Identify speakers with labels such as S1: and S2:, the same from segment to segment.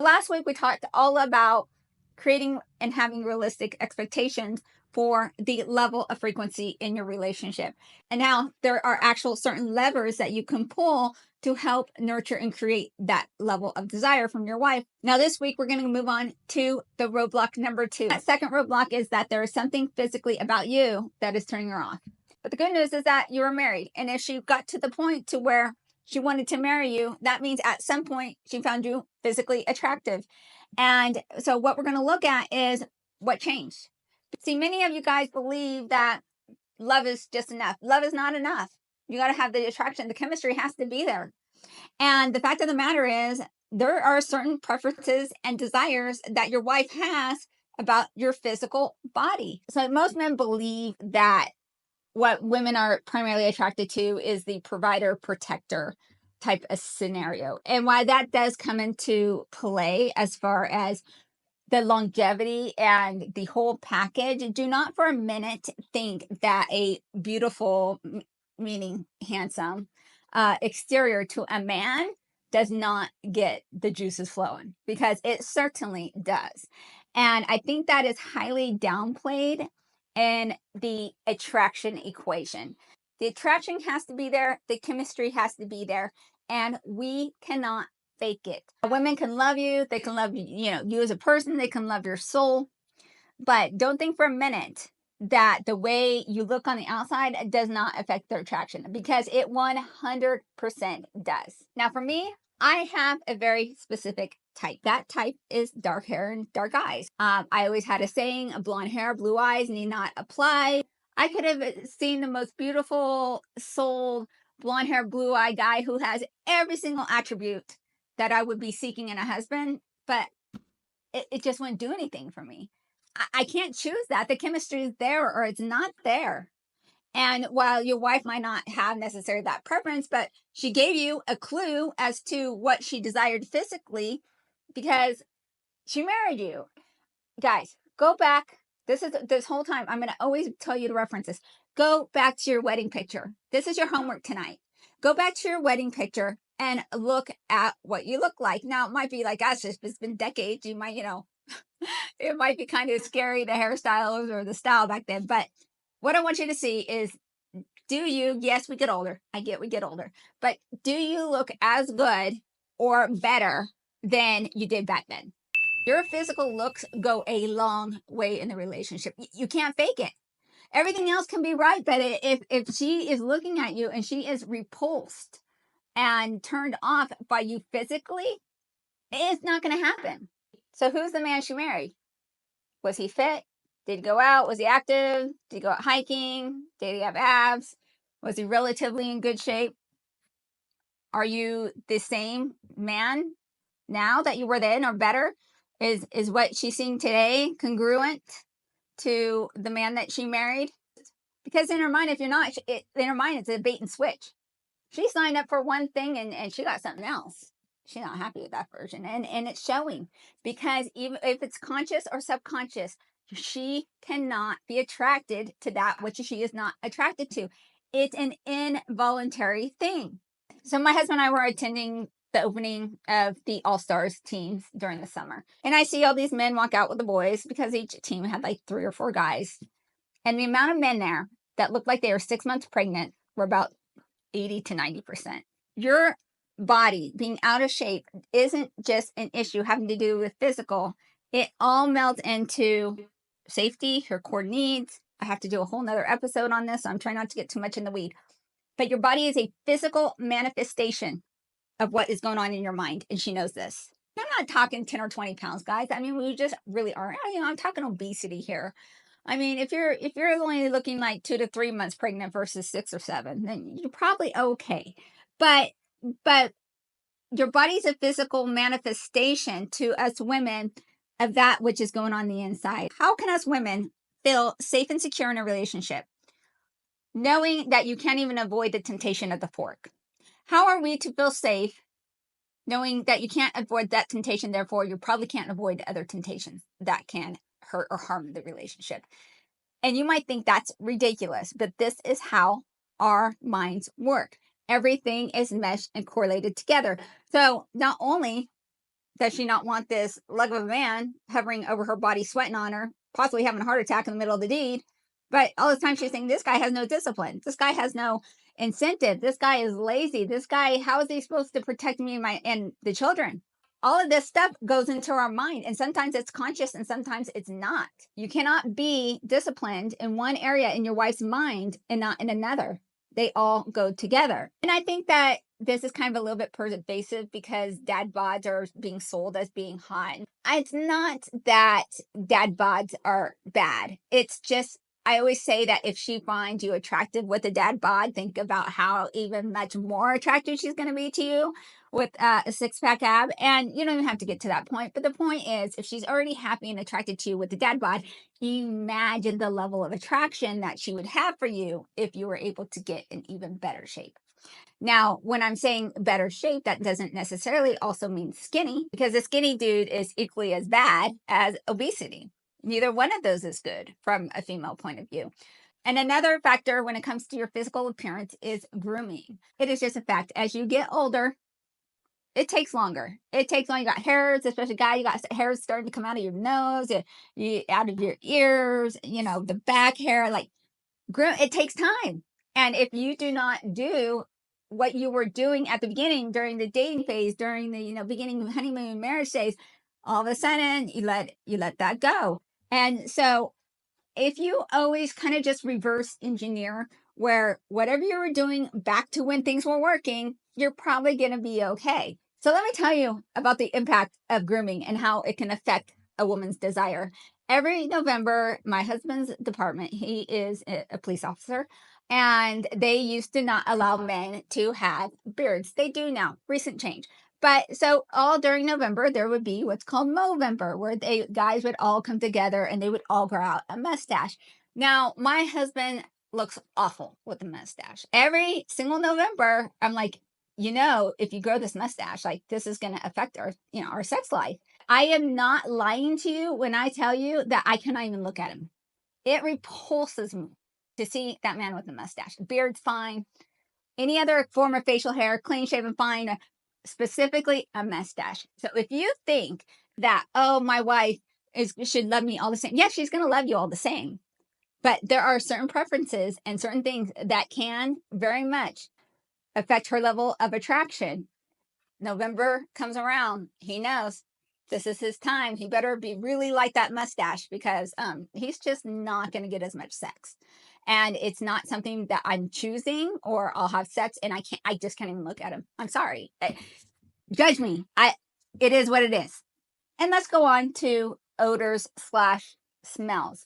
S1: Last week, we talked all about creating and having realistic expectations for the level of frequency in your relationship. And now there are actual certain levers that you can pull to help nurture and create that level of desire from your wife. Now, this week, we're going to move on to the roadblock number 2. That second roadblock is that there is something physically about you that is turning her off. But the good news is that you were married. And if she got to the point to where she wanted to marry you, that means at some point she found you physically attractive. And so what we're going to look at is what changed. See, many of you guys believe that love is just enough. Love is not enough. You got to have the attraction. The chemistry has to be there. And the fact of the matter is, there are certain preferences and desires that your wife has about your physical body. So most men believe that what women are primarily attracted to is the provider protector type of scenario. And why that does come into play as far as the longevity and the whole package, do not for a minute think that a beautiful, meaning handsome, exterior to a man does not get the juices flowing, because it certainly does. And I think that is highly downplayed in the attraction equation. The attraction has to be there, the chemistry has to be there, and we cannot fake it. Women can love you, they can love you as a person, they can love your soul, but don't think for a minute that the way you look on the outside does not affect their attraction, because it 100% does. Now, for me, I have a very specific type. That type is dark hair and dark eyes. I always had a saying, blonde hair, blue eyes need not apply. I could have seen the most beautiful souled blonde hair, blue eye guy who has every single attribute that I would be seeking in a husband, but it just wouldn't do anything for me. I can't choose that. The chemistry is there or it's not there. And while your wife might not have necessarily that preference, but she gave you a clue as to what she desired physically because she married you. Guys, go back. This whole time, I'm going to always tell you to reference this. Go back to your wedding picture. This is your homework tonight. Go back to your wedding picture and look at what you look like. Now, it might be like, gosh, it's been decades. You might, it might be kind of scary, the hairstyles or the style back then. But what I want you to see is, yes, we get older. I get we get older. But do you look as good or better than you did back then? Your physical looks go a long way in the relationship. You can't fake it. Everything else can be right, but if she is looking at you and she is repulsed and turned off by you physically, it's not going to happen. So who's the man she married? Was he fit? Did he go out? Was he active? Did he go out hiking? Did he have abs? Was he relatively in good shape? Are you the same man now that you were then, or better? Is what she's seeing today congruent to the man that she married? Because in her mind, if you're not, in her mind, it's a bait and switch. She signed up for one thing and she got something else. She's not happy with that version. And it's showing, because even if it's conscious or subconscious, she cannot be attracted to that which she is not attracted to. It's an involuntary thing. So my husband and I were attending the opening of the All-Stars teams during the summer. And I see all these men walk out with the boys, because each team had like 3 or 4 guys. And the amount of men there that looked like they were 6 months pregnant were about 80 to 90%. Your body being out of shape isn't just an issue having to do with physical. It all melds into safety, your core needs. I have to do a whole nother episode on this, so I'm trying not to get too much in the weed. But your body is a physical manifestation of what is going on in your mind, and she knows this. I'm not talking 10 or 20 pounds, guys. I mean, we just really are. I'm talking obesity here. I mean, if you're only looking like 2 to 3 months pregnant versus 6 or 7, then you're probably okay. But your body's a physical manifestation to us women of that which is going on the inside. How can us women feel safe and secure in a relationship, knowing that you can't even avoid the temptation of the fork? How are we to feel safe knowing that you can't avoid that temptation, therefore you probably can't avoid other temptations that can hurt or harm the relationship? And you might think that's ridiculous, but this is how our minds work. Everything is meshed and correlated together. So not only does she not want this lug of a man hovering over her body, sweating on her, possibly having a heart attack in the middle of the deed? But all the time she's saying, this guy has no discipline. This guy has no incentive. This guy is lazy. This guy, how is he supposed to protect me and the children? All of this stuff goes into our mind, and sometimes it's conscious and sometimes it's not. You cannot be disciplined in one area in your wife's mind and not in another. They all go together. And I think that this is kind of a little bit pervasive because dad bods are being sold as being hot. It's not that dad bods are bad. It's just, I always say that if she finds you attractive with a dad bod, think about how even much more attractive she's going to be to you with a six-pack ab. And you don't even have to get to that point. But the point is, if she's already happy and attracted to you with the dad bod, imagine the level of attraction that she would have for you if you were able to get in even better shape. Now, when I'm saying better shape, that doesn't necessarily also mean skinny, because a skinny dude is equally as bad as obesity. Neither one of those is good from a female point of view. And another factor when it comes to your physical appearance is grooming. It is just a fact. As you get older, it takes longer. It takes longer. You got hairs, especially guy, you got hairs starting to come out of your nose, out of your ears, the back hair, like groom. It takes time. And if you do not do what you were doing at the beginning during the dating phase, during the beginning of honeymoon marriage days, all of a sudden you let that go. And so if you always kind of just reverse engineer where whatever you were doing back to when things were working, you're probably going to be okay. So let me tell you about the impact of grooming and how it can affect a woman's desire. Every November, my husband's department, he is a police officer, and they used to not allow men to have beards. They do now, recent change. But so all during November, there would be what's called Movember, where guys would all come together and they would all grow out a mustache. Now, my husband looks awful with a mustache. Every single November, I'm like, if you grow this mustache, like this is going to affect our sex life. I am not lying to you when I tell you that I cannot even look at him. It repulses me to see that man with a mustache. Beard's fine. Any other form of facial hair, clean shaven, fine. Specifically a mustache. So if you think that, oh, my wife should love me all the same, yes, she's going to love you all the same. But there are certain preferences and certain things that can very much affect her level of attraction. November comes around. He knows this is his time. He better be really like that mustache because he's just not going to get as much sex. And it's not something that I'm choosing, or I'll have sex and I just can't even look at him. I'm sorry. Judge me. It is what it is. And let's go on to odors/smells.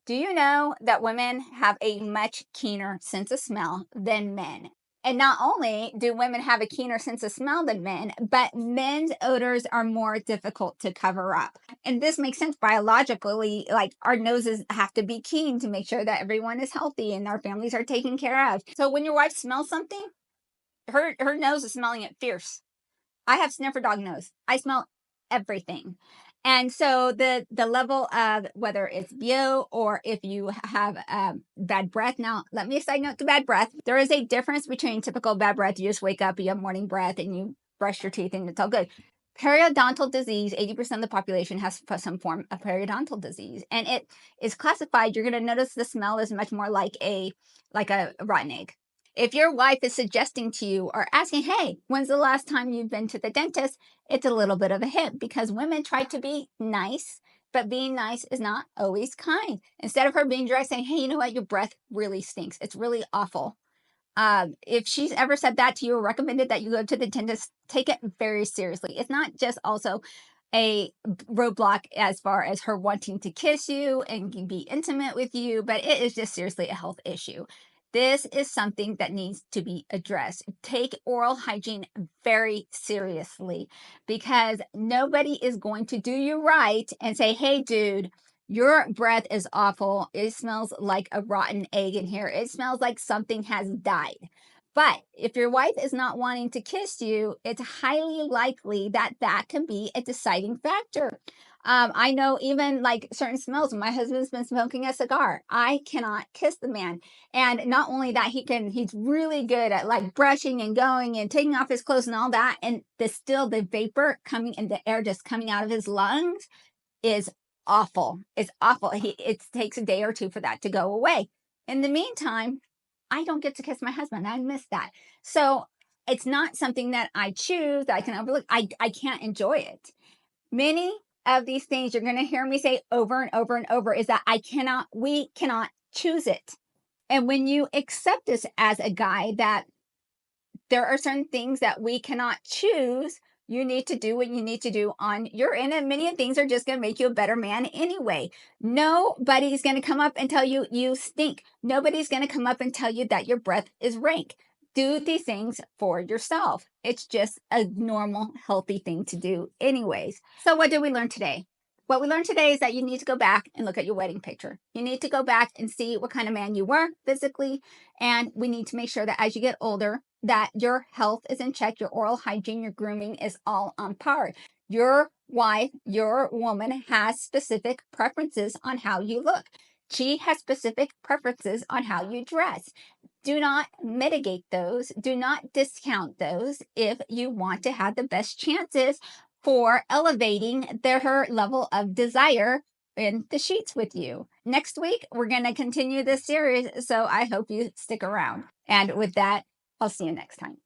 S1: Do you know that women have a much keener sense of smell than men? And not only do women have a keener sense of smell than men, but men's odors are more difficult to cover up. And this makes sense biologically. Like our noses have to be keen to make sure that everyone is healthy and our families are taken care of. So when your wife smells something, her nose is smelling it fierce. I have sniffer dog nose. I smell everything. And so the level of whether it's BO or if you have bad breath. Now, let me side note to bad breath. There is a difference between typical bad breath. You just wake up, you have morning breath, and you brush your teeth, and it's all good. Periodontal disease, 80% of the population has some form of periodontal disease. And it is classified, you're going to notice the smell is much more like a rotten egg. If your wife is suggesting to you or asking, hey, when's the last time you've been to the dentist? It's a little bit of a hint because women try to be nice, but being nice is not always kind. Instead of her being direct saying, hey, you know what? Your breath really stinks. It's really awful. If she's ever said that to you or recommended that you go to the dentist, take it very seriously. It's not just also a roadblock as far as her wanting to kiss you and be intimate with you, but it is just seriously a health issue. This is something that needs to be addressed. Take oral hygiene very seriously because nobody is going to do you right and say, hey, dude, your breath is awful. It smells like a rotten egg in here. It smells like something has died. But if your wife is not wanting to kiss you, it's highly likely that that can be a deciding factor. I know even like certain smells. When my husband's been smoking a cigar, I cannot kiss the man. And not only that, he's really good at like brushing and going and taking off his clothes and all that. And the vapor coming and the air just coming out of his lungs is awful. It's awful. It takes a day or two for that to go away. In the meantime, I don't get to kiss my husband. I miss that. So it's not something that I choose that I can overlook. I can't enjoy it. Many of these things you're going to hear me say over and over and over is that we cannot choose it. And when you accept this as a guy that there are certain things that we cannot choose, you need to do what you need to do on your end. And many things are just going to make you a better man anyway. Nobody's going to come up and tell you you stink. Nobody's going to come up and tell you that your breath is rank. Do these things for yourself. It's just a normal, healthy thing to do anyways. So what did we learn today? What we learned today is that you need to go back and look at your wedding picture. You need to go back and see what kind of man you were physically. And we need to make sure that as you get older, that your health is in check, your oral hygiene, your grooming is all on par. Your wife, your woman has specific preferences on how you look. She has specific preferences on how you dress. Do not mitigate those. Do not discount those if you want to have the best chances for elevating her level of desire in the sheets with you. Next week, we're going to continue this series, so I hope you stick around. And with that, I'll see you next time.